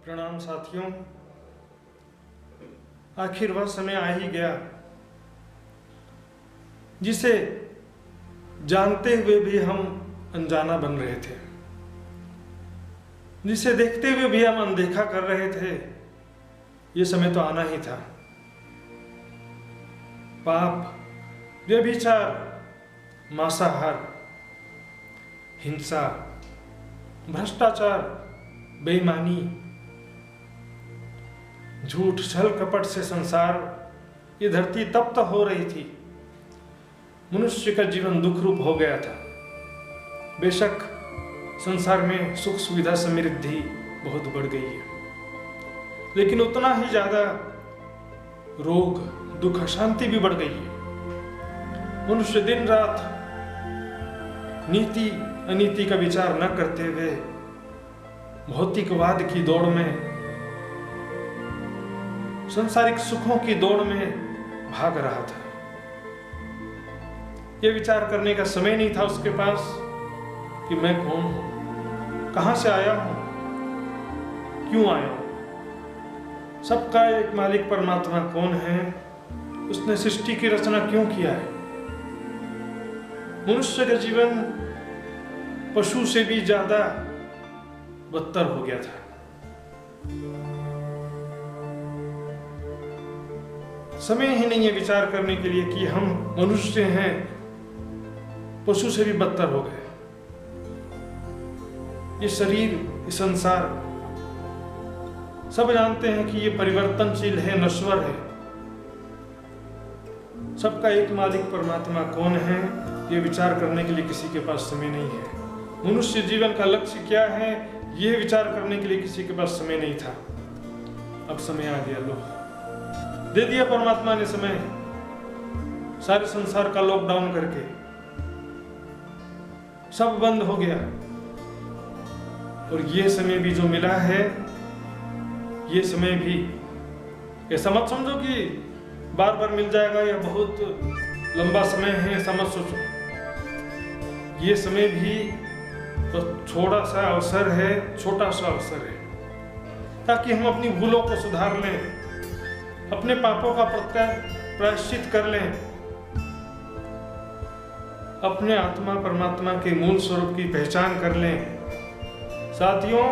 प्रणाम साथियों। आखिर वह समय आ ही गया जिसे जानते हुए भी हम अनजाना बन रहे थे, जिसे देखते हुए भी हम अनदेखा कर रहे थे। ये समय तो आना ही था। पाप, व्यभिचार, मांसाहार, हिंसा, भ्रष्टाचार, बेईमानी, झूठ, छल कपट से संसार, ये धरती तप्त हो रही थी। मनुष्य का जीवन दुख रूप हो गया था। बेशक संसार में सुख सुविधा समृद्धि बहुत बढ़ गई है, लेकिन उतना ही ज्यादा रोग, दुख, अशांति भी बढ़ गई है। मनुष्य दिन रात नीति अनीति का विचार न करते हुए भौतिकवाद की दौड़ में, सांसारिक सुखों की दौड़ में भाग रहा था। यह विचार करने का समय नहीं था उसके पास कि मैं कौन हूं, कहां से आया हूं, क्यों आया हूं। सबका एक मालिक परमात्मा कौन है, उसने सृष्टि की रचना क्यों किया है। मनुष्य का जीवन पशु से भी ज्यादा बदतर हो गया था। समय ही नहीं है विचार करने के लिए कि हम मनुष्य हैं, पशु से भी बदतर हो गए। ये शरीर, ये संसार, सब जानते हैं कि ये परिवर्तनशील है, नश्वर है। सबका एक मालिक परमात्मा कौन है, ये विचार करने के लिए किसी के पास समय नहीं है। मनुष्य जीवन का लक्ष्य क्या है, यह विचार करने के लिए किसी के पास समय नहीं था। अब समय आ गया, लो दे दिया परमात्मा ने समय। सारे संसार का लॉकडाउन करके सब बंद हो गया। और ये समय भी जो मिला है, ये समय भी ऐसा मत समझो कि बार बार मिल जाएगा या बहुत लंबा समय है, ऐसा मत सोचो। ये समय भी तो छोटा सा अवसर है, छोटा सा अवसर है, ताकि हम अपनी भूलों को सुधार लें, अपने पापों का प्रायश्चित कर लें, अपने आत्मा परमात्मा के मूल स्वरूप की पहचान कर लें। साथियों,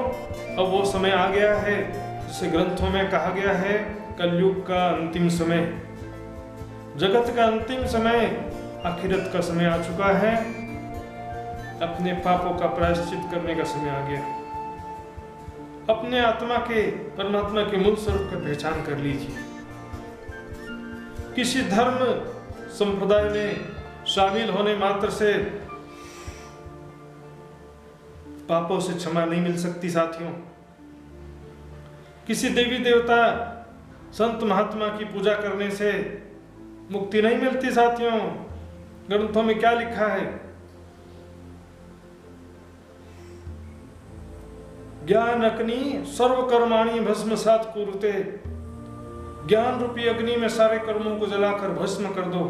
अब वो समय आ गया है जिसे ग्रंथों में कहा गया है कलयुग का अंतिम समय, जगत का अंतिम समय, आखिरत का समय आ चुका है। अपने पापों का प्रायश्चित करने का समय आ गया। अपने आत्मा के परमात्मा के मूल स्वरूप की पहचान कर लीजिए। किसी धर्म संप्रदाय में शामिल होने मात्र से पापों से क्षमा नहीं मिल सकती साथियों। किसी देवी देवता संत महात्मा की पूजा करने से मुक्ति नहीं मिलती साथियों। ग्रंथों में क्या लिखा है? ज्ञान अग्नि सर्व कर्माणि भस्मसात् कुरुते। ज्ञान रूपी अग्नि में सारे कर्मों को जलाकर भस्म कर दो।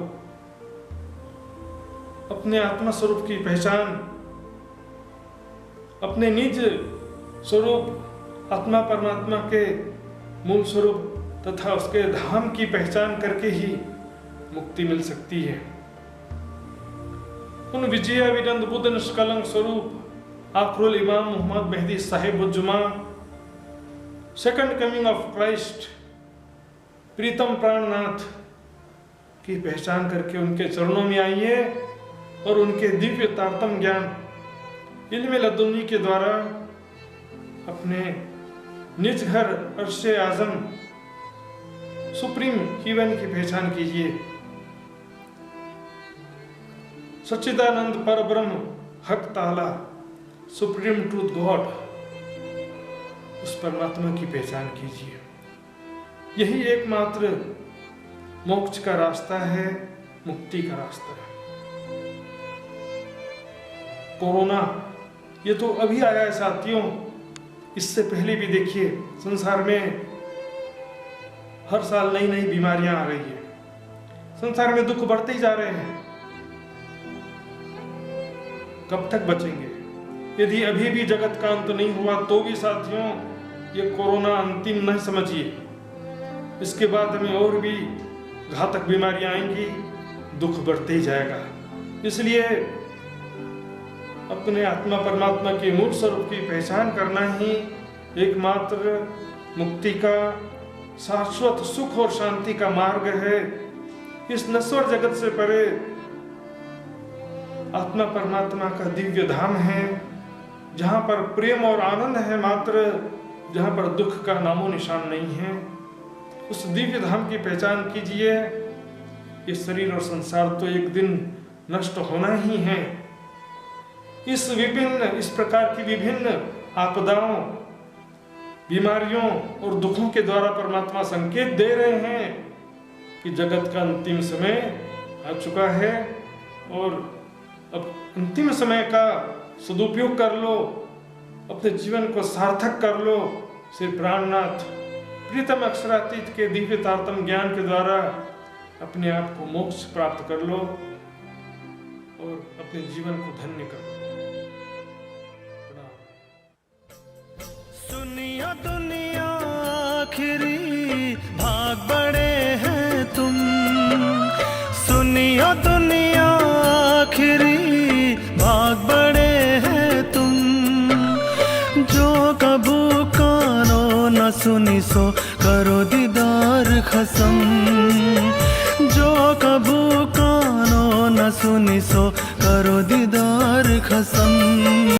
अपने आत्मा स्वरूप की पहचान, अपने निज स्वरूप आत्मा परमात्मा के मूल स्वरूप तथा उसके धाम की पहचान करके ही मुक्ति मिल सकती है। उन विजय विनंद बुद्ध निष्कलंक Swaroop Akhrul Imam Mohammad Mehdi Sahib Uzzama, second coming of Christ, Pritam Prannath की पहचान करके उनके चरणों में आइए और उनके दिव्य तारतम ज्ञान इल्म लदुन्नी के द्वारा अपने निज घर अर्शे आजम सुप्रीम हीवन की पहचान कीजिए। सच्चिदानंद परब्रह्म हक ताला सुप्रीम ट्रूथ गॉड, उस परमात्मा की पहचान कीजिए। यही एकमात्र मोक्ष का रास्ता है, मुक्ति का रास्ता है। कोरोना ये तो अभी आया है साथियों, इससे पहले भी देखिए संसार में हर साल नई नई बीमारियां आ रही है। संसार में दुख बढ़ते ही जा रहे हैं। कब तक बचेंगे? यदि अभी भी जगत का अंत नहीं हुआ तो भी साथियों ये कोरोना अंतिम नहीं समझिए। इसके बाद हमें और भी घातक बीमारियां आएंगी, दुख बढ़ते ही जाएगा। इसलिए अपने आत्मा परमात्मा के मूल स्वरूप की पहचान करना ही एकमात्र मुक्ति का, शाश्वत सुख और शांति का मार्ग है। इस नश्वर जगत से परे आत्मा परमात्मा का दिव्य धाम है, जहाँ पर प्रेम और आनंद है मात्र, जहाँ पर दुख का नामो निशान नहीं है। उस दिव्य धाम की पहचान कीजिए। ये शरीर और संसार तो एक दिन नष्ट होना ही है। इस प्रकार की विभिन्न आपदाओं, बीमारियों और दुखों के द्वारा परमात्मा संकेत दे रहे हैं कि जगत का अंतिम समय आ चुका है और अब अंतिम समय का सदुपयोग कर लो, अपने जीवन को सार्थक कर लो। श्री प्राणनाथ प्रीतम अक्षरातीत के दिव्य तारतम ज्ञान के द्वारा अपने आप को मोक्ष प्राप्त कर लो और अपने जीवन को धन्य कर लो। सुनियो दुनिया आखिरी भाग बड़े हैं तुम, सुनियो दुनिया आखिरी भाग बड़े हैं तुम। जो कबू कानो न सुनी सो करो दीदार खसम, जो कबू कानो न सुनी सो करो दीदार खसम।